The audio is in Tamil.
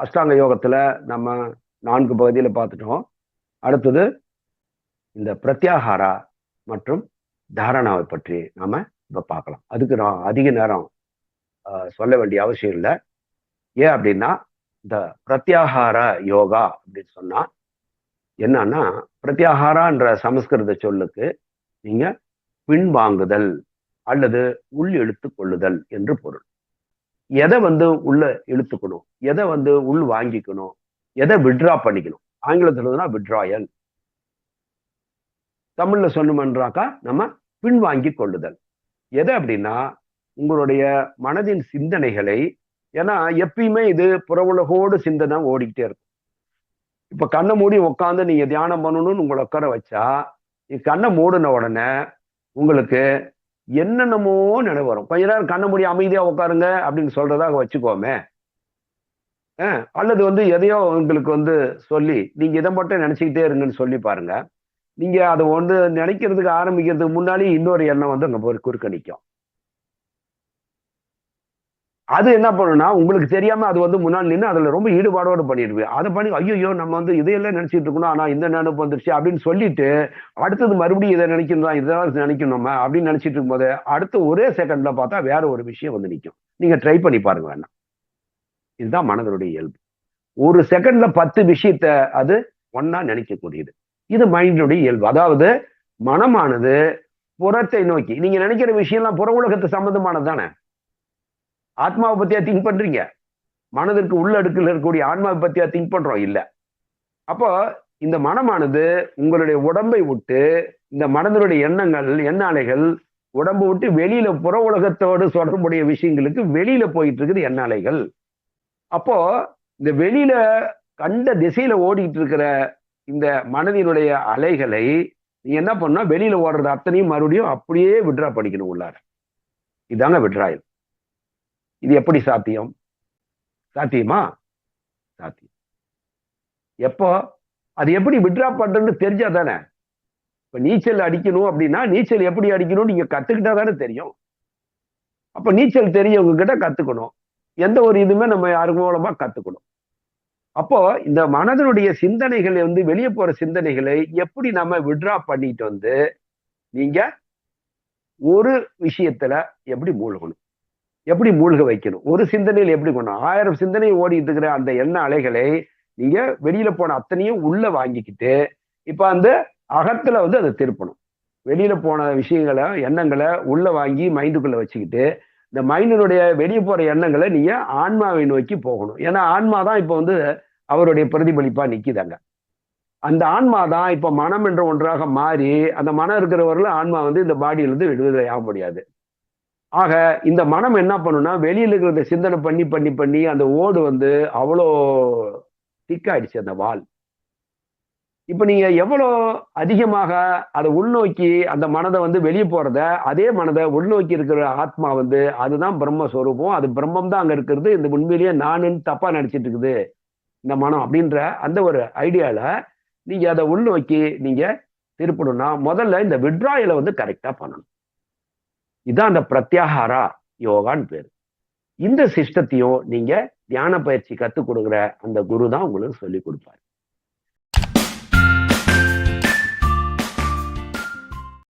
அஷ்டாங்க யோகத்துல நம்ம 4 பகுதியில பார்த்துட்டோம். அடுத்தது இந்த பிரத்யாகாரா மற்றும் தாரணாவை பற்றி நாம இப்ப பார்க்கலாம். அதுக்கு நான் அதிக நேரம் சொல்ல வேண்டிய அவசியம் இல்லை. ஏன் அப்படின்னா, இந்த பிரத்யாகார யோகா அப்படின்னு சொன்னா என்னன்னா, பிரத்யாகாரான்ற சமஸ்கிருத சொல்லுக்கு நீங்க பின்வாங்குதல் அல்லது உள் இழுத்து கொள்ளுதல் என்று பொருள். எதை உள்ள இழுத்துக்கணும், எதை உள் வாங்கிக்கணும், எதை விட்ரா பண்ணிக்கணும். ஆங்கிலத்துல விட்ராயல், தமிழ்ல சொன்னோம்ன்றாக்கா நம்ம பின்வாங்கி கொள்ளுதல். எது அப்படின்னா, உங்களுடைய மனதின் சிந்தனைகளை, ஏன்னா எப்பயுமே இது புற உலகோடு சிந்தனை ஓடிக்கிட்டே இருக்கும். இப்ப கண்ணை மூடி உட்காந்து நீங்க தியானம் பண்ணணும்னு உங்களை உட்கார வச்சா, நீ கண்ணை மூடின உடனே உங்களுக்கு என்னென்னமோ நினைவு வரும். கொஞ்ச நேரம் கண்ணை மூடி அமைதியா உட்காருங்க அப்படின்னு சொல்றதாக வச்சுக்கோமே. அல்லது எதையோ உங்களுக்கு சொல்லி நீங்க இதை மட்டும் நினைச்சுக்கிட்டே இருங்கன்னு சொல்லி பாருங்க. நீங்க அதை நினைக்கிறதுக்கு ஆரம்பிக்கிறதுக்கு முன்னாடி இன்னொரு எண்ணம் அங்க குறுக்க நிற்கும். அது என்ன பண்ணுன்னா, உங்களுக்கு தெரியாம அது முன்னாடி நின்று அதுல ரொம்ப ஈடுபாடோடு பண்ணிடுது. அதை பண்ணி ஐயோ நம்ம இதையெல்லாம் நினைச்சிட்டு இருக்கணும், ஆனா இந்த நினைப்பு வந்துருச்சு அப்படின்னு சொல்லிட்டு அடுத்தது மறுபடியும் இதை நினைக்கணும், இதெல்லாம் நினைக்கணும் நம்ம அப்படின்னு நினைச்சிட்டு இருக்கும்போது அடுத்த ஒரே செகண்ட்ல பார்த்தா வேற ஒரு விஷயம் நிற்கும். நீங்க ட்ரை பண்ணி பாருங்க வேணாம். இதுதான் மனதனுடைய இயல்பு. ஒரு செகண்ட்ல 10 விஷயத்த அது ஒன்னா நினைக்கக்கூடியது. இது மைண்டினுடைய இயல்பு. அதாவது மனமானது புறத்தை நோக்கி, நீங்க நினைக்கிற விஷயம்லாம் புற உலகத்து சம்பந்தமானது தானே. ஆத்மாவை பத்தியா திங்க் பண்றீங்க? மனதிற்கு உள்ள அடுக்கில் இருக்கக்கூடிய ஆன்மாவை பத்தியா திங்க் பண்றோம்? இல்ல. அப்போ இந்த மனமானது உங்களுடைய உடம்பை விட்டு, இந்த மனதினுடைய எண்ணங்கள், எண்ண அலைகள் உடம்பு விட்டு வெளியில புற உலகத்தோடு தொடர்புடைய விஷயங்களுக்கு வெளியில போயிட்டு இருக்குது எண்ண அலைகள். அப்போ இந்த வெளியில கண்ட திசையில ஓடிட்டு இருக்கிற இந்த மனதினுடைய அலைகளை நீ என்ன பண்ணா, வெளியில ஓடுறது அத்தனையும் மறுபடியும் அப்படியே விட்ரா பண்ணிக்கணும் உள்ளார. இதாங்க விட்ராயல். இது எப்படி சாத்தியம்? சாத்தியமா? சாத்தியம். எப்போ அது எப்படி விட்ரா பண்றதுன்னு தெரிஞ்சா தானே. இப்ப நீச்சல் அடிக்கணும் அப்படின்னா நீச்சல் எப்படி அடிக்கணும் நீங்க கத்துக்கிட்டா தானே தெரியும். அப்ப நீச்சல் தெரியவங்க கிட்ட கத்துக்கணும். எந்த ஒரு இதுவுமே நம்ம யாருக்கு மூலமா கத்துக்கணும். அப்போ இந்த மனதனுடைய சிந்தனைகளை வெளியே போற சிந்தனைகளை எப்படி நம்ம விட்ரா பண்ணிட்டு நீங்க ஒரு விஷயத்துல எப்படி மூழ்கணும், எப்படி மூழ்க வைக்கணும், ஒரு சிந்தனையில் எப்படி கொண்டு 1000 சிந்தனை ஓடிட்டு இருக்கிற அந்த எண்ண அலைகளை நீங்க வெளியில போன அத்தனையும் உள்ள வாங்கிக்கிட்டு இப்ப அந்த அகத்துல அதை திருப்பணும். வெளியில போன விஷயங்களை, எண்ணங்களை உள்ள வாங்கி மைண்டுக்குள்ள வச்சுக்கிட்டு இந்த மைண்டினுடைய வெளியே போற எண்ணங்களை நீங்க ஆன்மாவை நோக்கி போகணும். ஏன்னா ஆன்மா தான் இப்ப அவருடைய பிரதிபலிப்பா நிக்குதாங்க. அந்த ஆன்மா தான் இப்ப மனம் என்ற ஒன்றாக மாறி, அந்த மனம் இருக்கிறவர்களும் ஆன்மா இந்த பாடியிலிருந்து விடுதலை ஆக முடியாது. ஆக இந்த மனம் என்ன பண்ணுன்னா, வெளியில இருக்கிறத சிந்தனை பண்ணி பண்ணி பண்ணி அந்த ஓடு அவ்வளோ திக்காயிடுச்சு அந்த வால். இப்ப நீங்க எவ்வளோ அதிகமாக அதை உள்நோக்கி அந்த மனதை வெளியே போறத, அதே மனதை உள்நோக்கி இருக்கிற ஆத்மா அதுதான் பிரம்மஸ்வரூபம், அது பிரம்மம் தான் அங்க இருக்கிறது, இந்த உண்மையிலேயே நானுன்னு தப்பா நினைச்சிட்டு இருக்குது இந்த மனம் அப்படின்ற அந்த ஒரு ஐடியால நீங்க அதை உள்நோக்கி நீங்க திருப்பணும்னா முதல்ல இந்த விட்ராயலை கரெக்டா பண்ணணும். இதுதான் அந்த பிரத்யாகாரா யோகான்னு பேரு. இந்த சிஸ்டத்தையும் நீங்க தியான பயிற்சி கத்துக் கொடுக்குற அந்த குரு தான் உங்களுக்கு சொல்லி கொடுப்பாரு.